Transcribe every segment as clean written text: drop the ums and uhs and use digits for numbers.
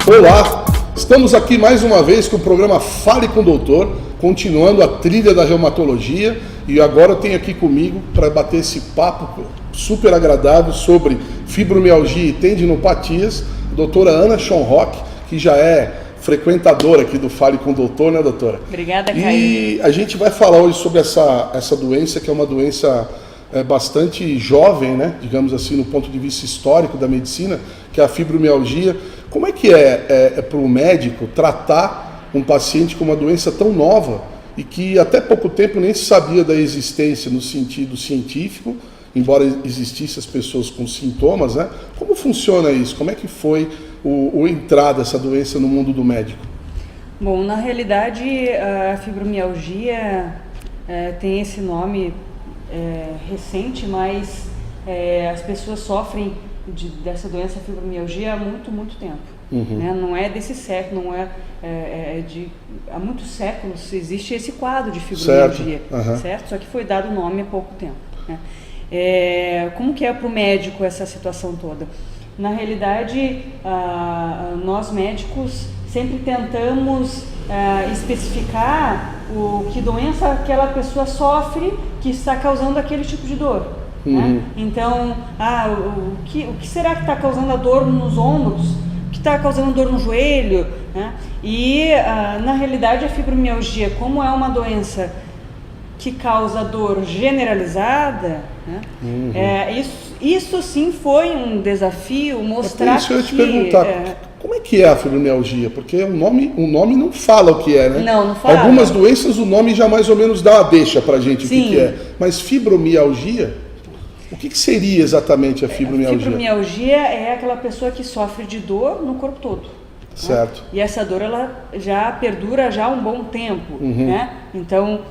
Olá, estamos aqui mais uma vez com o programa Fale com o Doutor, continuando a trilha da reumatologia, e agora eu tenho aqui comigo para bater esse papo super agradável sobre fibromialgia e tendinopatias, a doutora Ana Schonrock, que já é frequentadora aqui do Fale com o Doutor, né, doutora? Obrigada, Caio. E a gente vai falar hoje sobre essa doença, que é uma doença bastante jovem, né, digamos assim, no ponto de vista histórico da medicina, que é a fibromialgia. Como é que é para o médico tratar um paciente com uma doença tão nova e que até pouco tempo nem se sabia da existência no sentido científico, embora existissem as pessoas com sintomas, né? Como funciona isso? Como é que foi o entrar dessa doença no mundo do médico? Bom, na realidade, a fibromialgia tem esse nome recente, mas as pessoas sofrem dessa doença fibromialgia há muito tempo. Né? Não é desse século, não há muitos séculos existe esse quadro de fibromialgia, certo? Só que foi dado o nome há pouco tempo. Né? Como que é para o médico essa situação toda? Na realidade, nós médicos sempre tentamos especificar que doença aquela pessoa sofre que está causando aquele tipo de dor. Né? Então, o que será que está causando a dor nos ombros? O que está causando dor no joelho? Né? E, na realidade, a fibromialgia, como é uma doença que causa dor generalizada, né? Isso sim foi um desafio, mostrar isso eu ia te perguntar, como é que é a fibromialgia? Porque o nome não fala o que é, né? Não fala. Algumas doenças o nome já mais ou menos dá uma deixa pra gente o que é. Mas fibromialgia, o que seria exatamente a fibromialgia? A fibromialgia é aquela pessoa que sofre de dor no corpo todo. Certo. Né? E essa dor ela já perdura já há um bom tempo. Né? Então,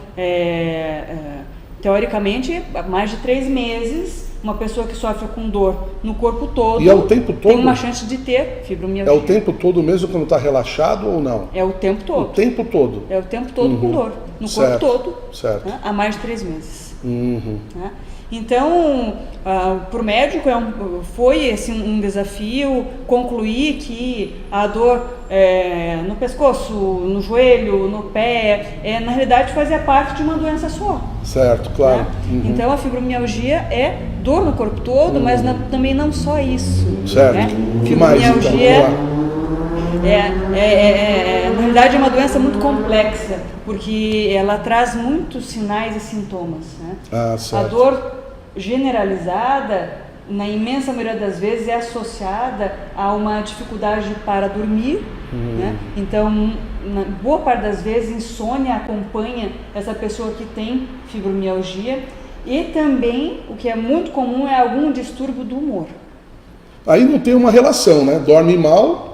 teoricamente, mais de 3 meses, uma pessoa que sofre com dor no corpo todo, e é o tempo todo? Tem uma chance de ter fibromialgia. É o tempo todo mesmo quando está relaxado ou não? É o tempo todo. O tempo todo? É o tempo todo com dor, no corpo todo, né? Há mais de 3 meses. Né? Então, para o médico foi um desafio concluir que a dor no pescoço, no joelho, no pé, na realidade fazia parte de uma doença só. Certo, claro. Né? Então a fibromialgia é dor no corpo todo, mas também não só isso. Certo. Né? Fibromialgia na realidade é uma doença muito complexa, porque ela traz muitos sinais e sintomas. Né? Certo. A dor generalizada, na imensa maioria das vezes, é associada a uma dificuldade para dormir. Né? Então, na boa parte das vezes, insônia acompanha essa pessoa que tem fibromialgia, e também, o que é muito comum, é algum distúrbio do humor. Aí não tem uma relação, né? Dorme mal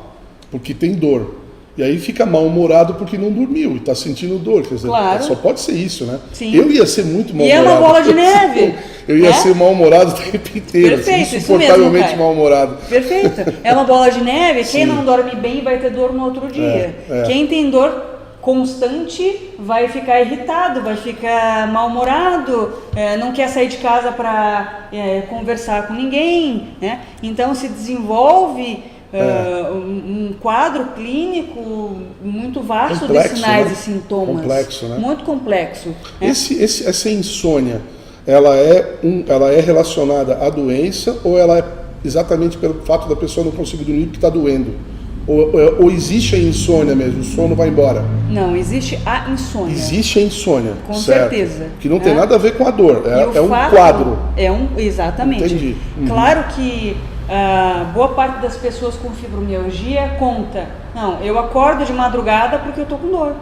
porque tem dor. E aí fica mal-humorado porque não dormiu e está sentindo dor. Quer dizer, claro. Só pode ser isso, né? Sim. Eu ia ser muito mal-humorado. E é uma bola de neve. Eu ia ser mal-humorado o tempo inteiro. Perfeito, insuportavelmente isso mesmo, mal-humorado. Perfeito. É uma bola de neve. Sim. Quem não dorme bem vai ter dor no outro dia. Quem tem dor constante vai ficar irritado, vai ficar mal-humorado, não quer sair de casa para conversar com ninguém. Né? Então se desenvolve um quadro clínico muito vasto complexo, de sinais, né? e sintomas. Complexo, né? Muito complexo. Né? Essa insônia, ela é relacionada à doença ou ela é exatamente pelo fato da pessoa não conseguir dormir porque está doendo? Ou existe a insônia mesmo, o sono vai embora? Não, existe a insônia. Existe a insônia, com certo? certeza. Que não tem nada a ver com a dor, é um quadro. Exatamente. Entendi. Claro que boa parte das pessoas com fibromialgia conta, não, eu acordo de madrugada porque eu estou com dor.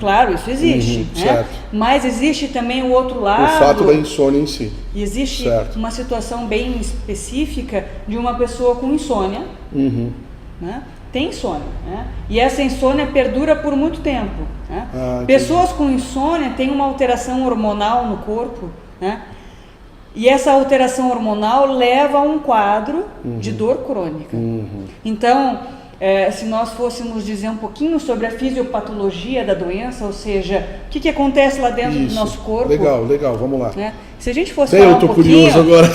Claro, isso existe. Né? Certo. Mas existe também o outro lado. O fato da insônia em si. Existe certo. uma situação bem específica de uma pessoa com insônia. Né? Tem insônia, né? E essa insônia perdura por muito tempo. Né? Pessoas com insônia têm uma alteração hormonal no corpo, né? E essa alteração hormonal leva a um quadro de dor crônica. Então, se nós fôssemos dizer um pouquinho sobre a fisiopatologia da doença, ou seja, o que acontece lá dentro do nosso corpo. Legal, vamos lá. Né? Se a gente fosse falar eu tô curioso agora.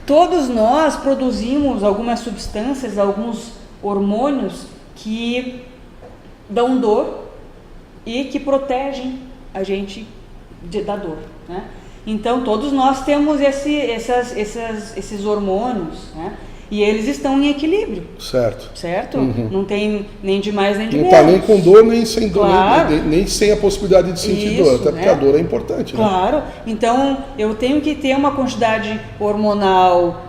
Todos nós produzimos algumas substâncias, alguns hormônios que dão dor e que protegem a gente da dor, né? Então todos nós temos esses hormônios, né? E eles estão em equilíbrio. Certo? Não tem nem de mais nem de menos. Não está nem com dor, nem sem dor, claro. nem sem a possibilidade de sentir dor, até porque a dor é importante. Claro. Então eu tenho que ter uma quantidade hormonal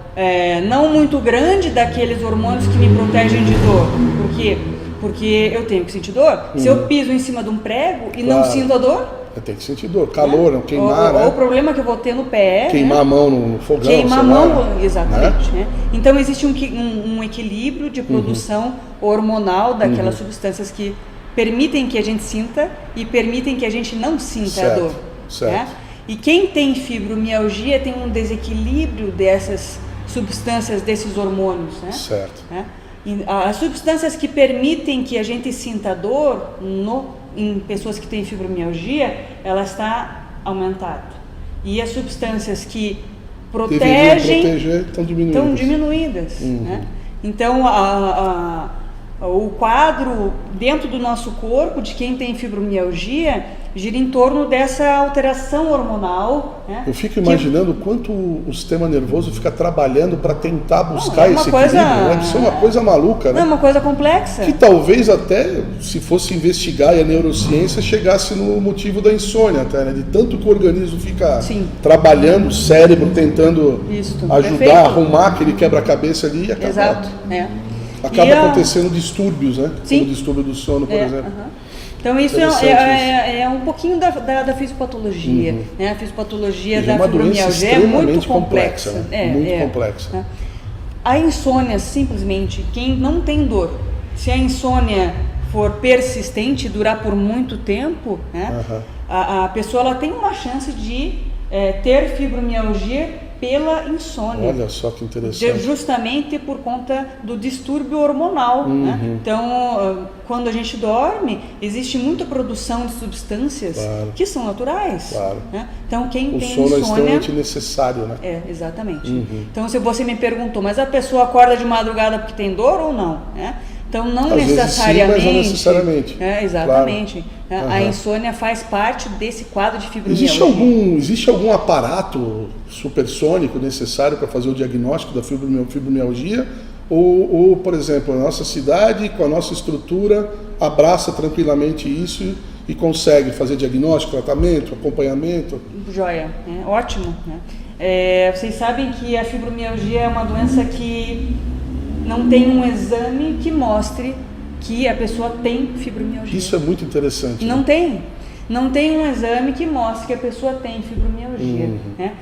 não muito grande daqueles hormônios que me protegem de dor. Por quê? Porque eu tenho que sentir dor. Se eu piso em cima de um prego e não sinto a dor, tem que sentir dor, calor, queimar, né? Ou o problema que eu vou ter no pé, queimar a mão no fogão, queimar a mão, exatamente, né? Então existe um equilíbrio de produção hormonal daquelas substâncias que permitem que a gente sinta e permitem que a gente não sinta a dor. Né? E quem tem fibromialgia tem um desequilíbrio dessas substâncias, desses hormônios, né? Né? As substâncias que permitem que a gente sinta dor em pessoas que têm fibromialgia, ela está aumentada. E as substâncias que protegem estão diminuídas. Né? Então, o quadro dentro do nosso corpo de quem tem fibromialgia gira em torno dessa alteração hormonal. Né? Eu fico imaginando quanto o sistema nervoso fica trabalhando para tentar buscar esse equilíbrio. Deve ser uma coisa maluca, né? É uma coisa complexa. Que talvez até, se fosse investigar e a neurociência, chegasse no motivo da insônia, até, né? De tanto que o organismo fica trabalhando, o cérebro tentando ajudar a arrumar aquele quebra-cabeça ali e acaba. Exato. Acaba acontecendo distúrbios, né? Como o distúrbio do sono, por exemplo. Então isso é um pouquinho da fisiopatologia, né? A fisiopatologia da fibromialgia é muito complexa. Muito complexa. Né? A insônia, simplesmente, quem não tem dor, se a insônia for persistente, durar por muito tempo, né? A pessoa ela tem uma chance de ter fibromialgia pela insônia. Olha só que interessante. Justamente por conta do distúrbio hormonal. Né? Então, quando a gente dorme, existe muita produção de substâncias que são naturais. Né? Então, quem tem insônia... O sono é extremamente necessário, né? Exatamente. Então, se você me perguntou, mas a pessoa acorda de madrugada porque tem dor ou não? Né? Então, não Às necessariamente. Vezes sim, mas não necessariamente. Exatamente. Claro. A insônia faz parte desse quadro de fibromialgia. Existe algum aparato supersônico necessário para fazer o diagnóstico da fibromialgia? Ou, por exemplo, a nossa cidade, com a nossa estrutura, abraça tranquilamente isso e consegue fazer diagnóstico, tratamento, acompanhamento? Joia, ótimo. Né? Vocês sabem que a fibromialgia é uma doença que não tem um exame que mostre que a pessoa tem fibromialgia. Isso é muito interessante. Não tem. Não tem um exame que mostre que a pessoa tem fibromialgia. Né?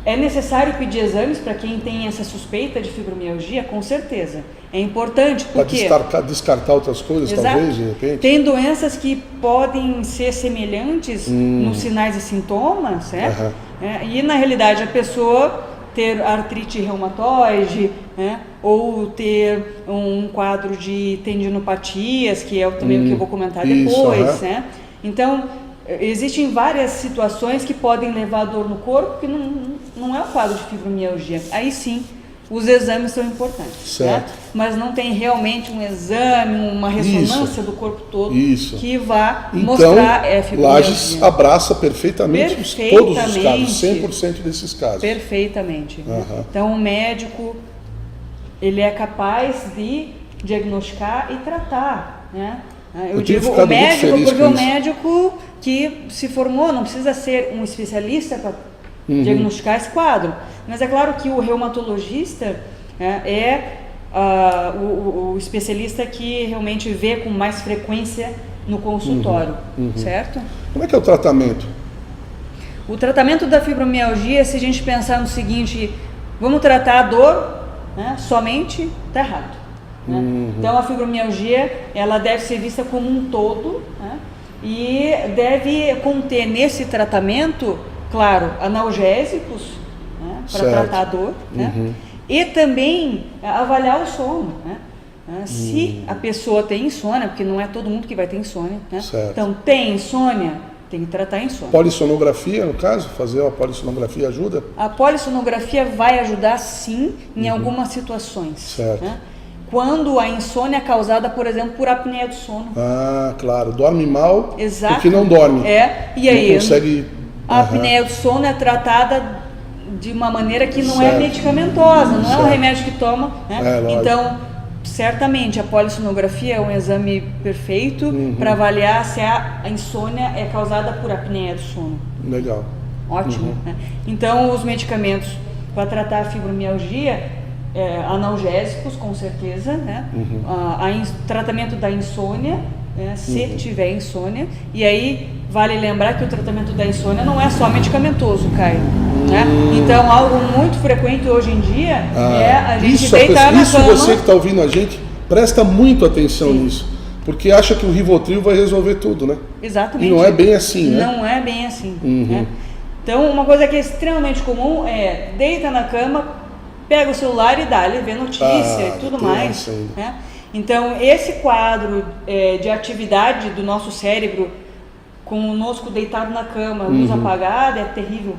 É necessário pedir exames para quem tem essa suspeita de fibromialgia? Com certeza. É importante porque... Para descartar outras coisas, talvez, de repente? Tem doenças que podem ser semelhantes nos sinais e sintomas, certo? E na realidade a pessoa ter artrite reumatoide, né? Ou ter um quadro de tendinopatias, que é também o que eu vou comentar depois. Né? Então, existem várias situações que podem levar a dor no corpo, que não é o quadro de fibromialgia. Aí sim, os exames são importantes. Né? Mas não tem realmente um exame, uma ressonância do corpo todo que vá mostrar fibromialgia. Lages abraça perfeitamente todos os casos, 100% desses casos. Perfeitamente. Então, o médico ele é capaz de diagnosticar e tratar. Né? Eu digo o médico porque o médico que se formou não precisa ser um especialista para diagnosticar esse quadro. Mas é claro que o reumatologista o especialista que realmente vê com mais frequência no consultório, certo? Como é que é o tratamento? O tratamento da fibromialgia, se a gente pensar no seguinte, vamos tratar a dor, né, somente, está errado. Né? Então a fibromialgia ela deve ser vista como um todo, né, e deve conter nesse tratamento, claro, analgésicos, né, para tratar a dor, né, e também avaliar o sono. Né? Se a pessoa tem insônia, porque não é todo mundo que vai ter insônia, né? Então tem insônia, Tem que tratar a insônia. Polissonografia, no caso? Fazer a polissonografia ajuda? A polissonografia vai ajudar, sim, em algumas situações. Certo. Né? Quando a insônia é causada, por exemplo, por apneia do sono. Ah, claro. Dorme mal. Exato. Porque não dorme. E aí, não consegue... a apneia do sono é tratada de uma maneira que não Certo. é medicamentosa, não é um Certo. remédio que toma. Né? Lógico. Então, certamente, a polissonografia é um exame perfeito para avaliar se a insônia é causada por apneia do sono. Legal. Ótimo. Né? Então, os medicamentos para tratar a fibromialgia, analgésicos, com certeza, né? Tratamento da insônia, né? Se tiver insônia. E aí, vale lembrar que o tratamento da insônia não é só medicamentoso, Caio. Né? Então, algo muito frequente hoje em dia é a gente deitar na cama. Você que está ouvindo a gente, presta muito atenção nisso. Porque acha que o Rivotril vai resolver tudo, né? Exatamente. E não é bem assim, né? Não é bem assim. Né? Então, uma coisa que é extremamente comum é deita na cama, pega o celular e dá-lhe, vê notícia e tudo mais. Né? Então, esse quadro de atividade do nosso cérebro, conosco deitado na cama, luz apagada, é terrível.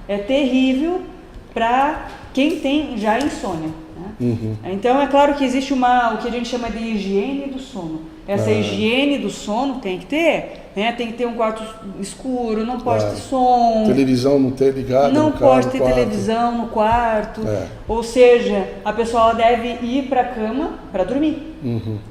É terrível para quem tem já insônia. Né? Então, é claro que existe o que a gente chama de higiene do sono. Essa higiene do sono tem que ter, né? Tem que ter um quarto escuro, não pode ter som. Televisão não ter ligado. Não pode ter televisão no quarto. Ou seja, a pessoa deve ir para a cama para dormir.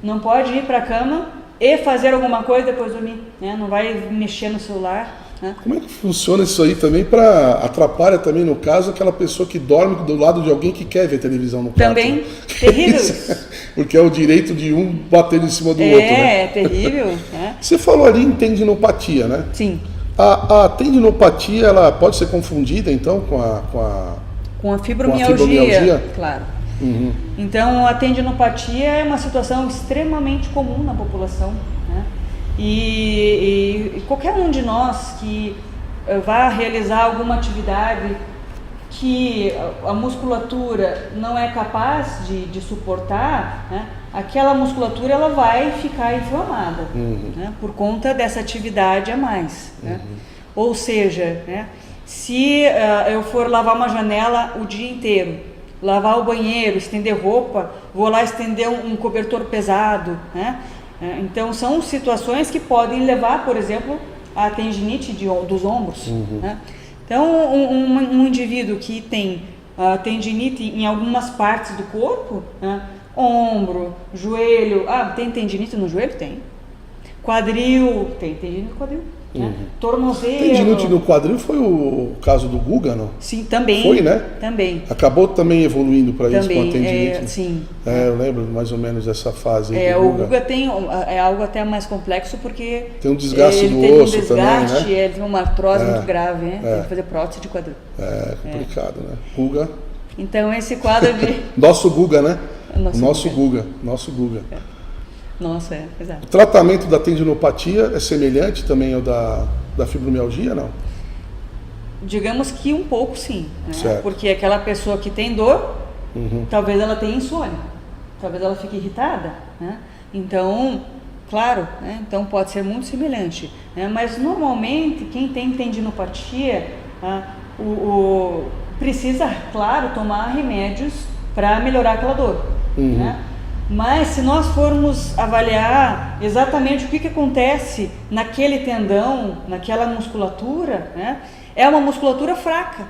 Não pode ir para a cama e fazer alguma coisa depois de dormir. Né? Não vai mexer no celular. Né? Como é que funciona isso aí também para atrapalha também, no caso, aquela pessoa que dorme do lado de alguém que quer ver televisão no quarto? Também, né? terrível isso. Porque é o direito de um bater em cima do outro, né? É terrível. Né? Você falou ali em tendinopatia, né? Sim. A tendinopatia, ela pode ser confundida, então, com a fibromialgia, claro. Então, a tendinopatia é uma situação extremamente comum na população, né? E qualquer um de nós que vá realizar alguma atividade que a musculatura não é capaz de suportar, né? Aquela musculatura ela vai ficar inflamada, né? Por conta dessa atividade a mais. Né? Ou seja, né? Se eu for lavar uma janela o dia inteiro, lavar o banheiro, estender roupa, vou lá estender um cobertor pesado, né? Então, são situações que podem levar, por exemplo, à tendinite dos ombros. Né? Então, um indivíduo que tem tendinite em algumas partes do corpo, né? Ombro, joelho, tem tendinite no joelho? Tem. Quadril, tem tendinite no quadril. Né? Tornozelo. Tendinite no quadril foi o caso do Guga, não? Sim, também. Foi, né? Também. Acabou também evoluindo para isso com a tendinite. Sim. Eu lembro mais ou menos dessa fase. O Guga tem algo até mais complexo porque tem um desgaste do osso também, né? Ele tem uma artrose muito grave, né? Tem que fazer prótese de quadril. É complicado, né? Guga. Então esse quadro de nosso Guga, né? Nosso Guga. Nossa, exato. O tratamento da tendinopatia é semelhante também ao da fibromialgia, não? Digamos que um pouco sim, né? Porque aquela pessoa que tem dor, talvez ela tenha insônia, talvez ela fique irritada, né? Então, claro, né? Então pode ser muito semelhante, né? Mas normalmente quem tem tendinopatia precisa, claro, tomar remédios para melhorar aquela dor, né? Mas se nós formos avaliar exatamente o que acontece naquele tendão, naquela musculatura, né? É uma musculatura fraca,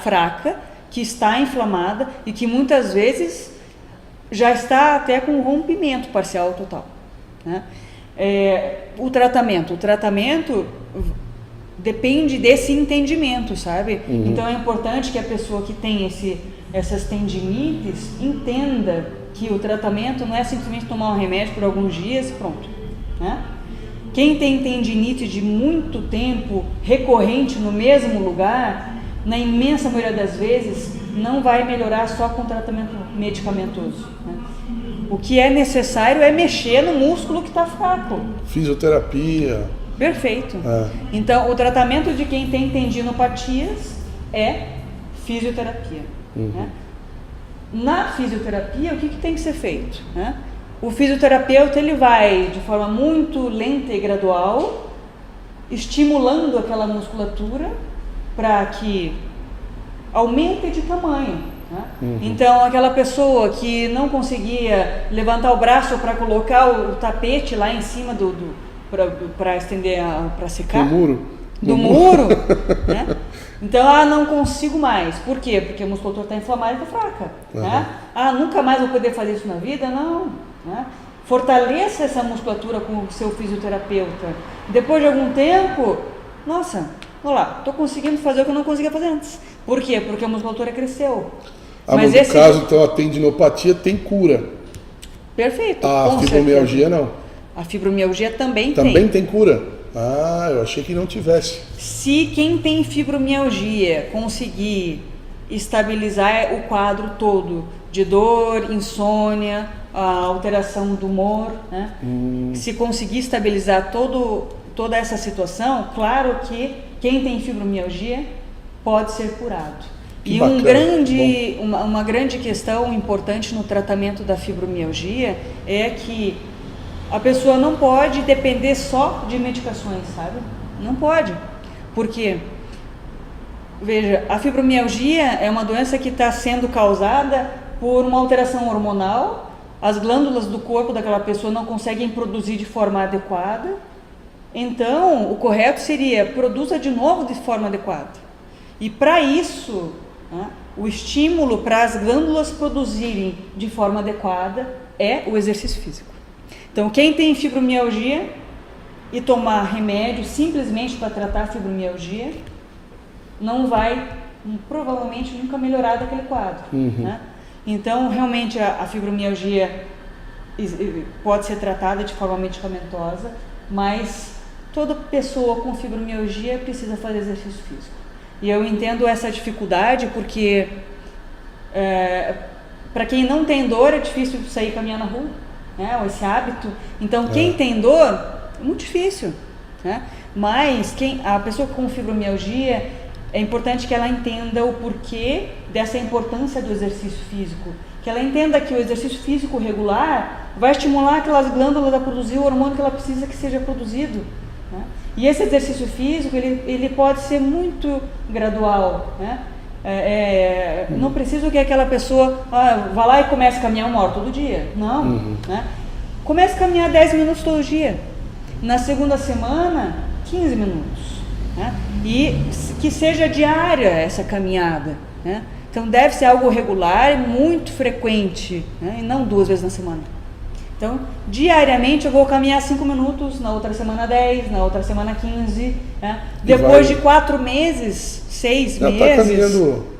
fraca que está inflamada e que muitas vezes já está até com rompimento parcial ou total, né? O tratamento depende desse entendimento, sabe? Então é importante que a pessoa que tem essas tendinites entenda que o tratamento não é simplesmente tomar um remédio por alguns dias e pronto, né? Quem tem tendinite de muito tempo, recorrente no mesmo lugar, na imensa maioria das vezes, não vai melhorar só com tratamento medicamentoso, né? O que é necessário é mexer no músculo que está fraco. Fisioterapia. Perfeito. Então, o tratamento de quem tem tendinopatias é fisioterapia. Né? Na fisioterapia, o que tem que ser feito? Né? O fisioterapeuta ele vai, de forma muito lenta e gradual, estimulando aquela musculatura para que aumente de tamanho. Né? Então, aquela pessoa que não conseguia levantar o braço para colocar o tapete lá em cima para estender, para secar. Do muro. Né? Então, não consigo mais. Por quê? Porque a musculatura está inflamada e está fraca. Né? Nunca mais vou poder fazer isso na vida? Não. Né? Fortaleça essa musculatura com o seu fisioterapeuta. Depois de algum tempo, nossa, olha lá, estou conseguindo fazer o que eu não conseguia fazer antes. Por quê? Porque a musculatura cresceu. Mas no caso, então, a tendinopatia tem cura. Perfeito. A fibromialgia não. A fibromialgia também tem. Também tem cura? Eu achei que não tivesse. Se quem tem fibromialgia conseguir estabilizar o quadro todo de dor, insônia, a alteração do humor, né? Se conseguir estabilizar toda essa situação, claro que quem tem fibromialgia pode ser curado. E uma grande questão importante no tratamento da fibromialgia é que a pessoa não pode depender só de medicações, sabe? Não pode. Por quê? Veja, a fibromialgia é uma doença que está sendo causada por uma alteração hormonal. As glândulas do corpo daquela pessoa não conseguem produzir de forma adequada. Então, o correto seria produza de novo de forma adequada. E para isso, né, o estímulo para as glândulas produzirem de forma adequada é o exercício físico. Então, quem tem fibromialgia e tomar remédio simplesmente para tratar a fibromialgia, não vai, provavelmente, nunca melhorar daquele quadro. Né? Então, realmente, a fibromialgia pode ser tratada de forma medicamentosa, mas toda pessoa com fibromialgia precisa fazer exercício físico. E eu entendo essa dificuldade porque, para quem não tem dor, é difícil sair caminhar na rua, né? Esse hábito. Então, quem tem dor, é muito difícil. Né? Mas a pessoa com fibromialgia, é importante que ela entenda o porquê dessa importância do exercício físico. Que ela entenda que o exercício físico regular vai estimular aquelas glândulas a produzir o hormônio que ela precisa que seja produzido. Né? E esse exercício físico, ele pode ser muito gradual. Né? Não precisa que aquela pessoa vá lá e comece a caminhar 1 hora todo dia. Não. Né? Comece a caminhar 10 minutos todo dia. Na segunda semana, 15 minutos. Né? E que seja diária essa caminhada. Né? Então deve ser algo regular e muito frequente, né? E não 2 vezes na semana. Então, diariamente eu vou caminhar 5 minutos, na outra semana 10, na outra semana 15. Né? Depois de 4 meses, 6 meses,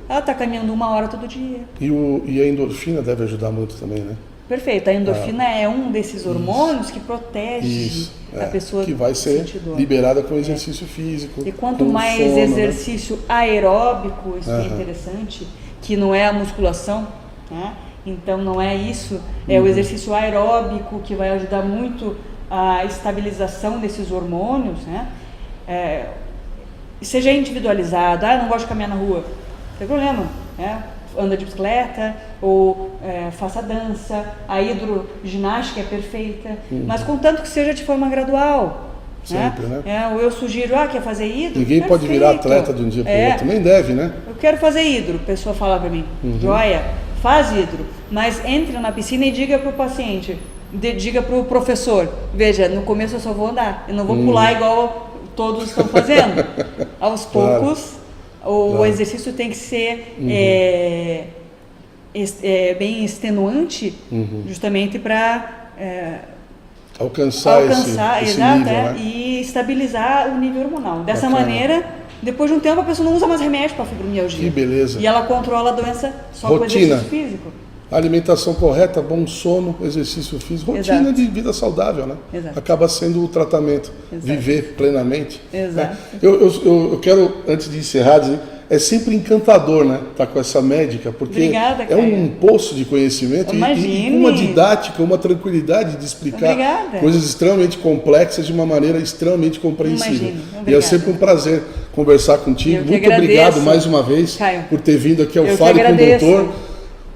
ela está caminhando 1 hora todo dia. E a endorfina deve ajudar muito também, né? Perfeito, a endorfina é um desses hormônios que protege a pessoa que vai ser liberada com exercício físico. E quanto mais sono, exercício aeróbico, isso é interessante, que não é a musculação, né? Então não é isso, é o exercício aeróbico que vai ajudar muito a estabilização desses hormônios, né? Seja individualizado, não gosto de caminhar na rua, não tem problema, né? Anda de bicicleta ou faça dança, a hidroginástica é perfeita, mas contanto que seja de forma gradual. Sempre, né? Eu sugiro, quer fazer hidro? Ninguém pode virar atleta de um dia para o outro, nem deve, né? Eu quero fazer hidro, a pessoa fala para mim, joia, faz hidro, mas entre na piscina e diga para o paciente, diga para o professor, veja, no começo eu só vou andar, eu não vou pular igual todos estão fazendo. Aos poucos... O exercício tem que ser bem extenuante, justamente para alcançar esse nível, né? E estabilizar o nível hormonal. Dessa maneira, depois de um tempo, a pessoa não usa mais remédio para fibromialgia. Que beleza. E ela controla a doença só com exercício físico. Alimentação correta, bom sono, exercício físico, rotina de vida saudável, né? Exato. Acaba sendo o tratamento, viver plenamente. Exato. Né? Eu quero, antes de encerrar, dizer, é sempre encantador, né? Estar com essa médica, porque Obrigada, é um poço de conhecimento e uma didática, uma tranquilidade de explicar coisas extremamente complexas de uma maneira extremamente compreensível. E é sempre um prazer conversar contigo. Muito obrigado mais uma vez, Caio, por ter vindo aqui ao Fale com o Doutor.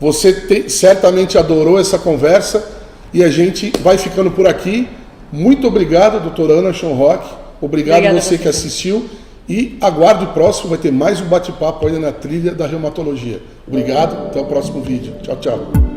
Você certamente adorou essa conversa e a gente vai ficando por aqui. Muito obrigado, doutora Ana Schonrock, Obrigado Obrigada você a que assistiu. E aguarde o próximo, vai ter mais um bate-papo ainda na trilha da reumatologia. Obrigado, até o próximo vídeo. Tchau, tchau.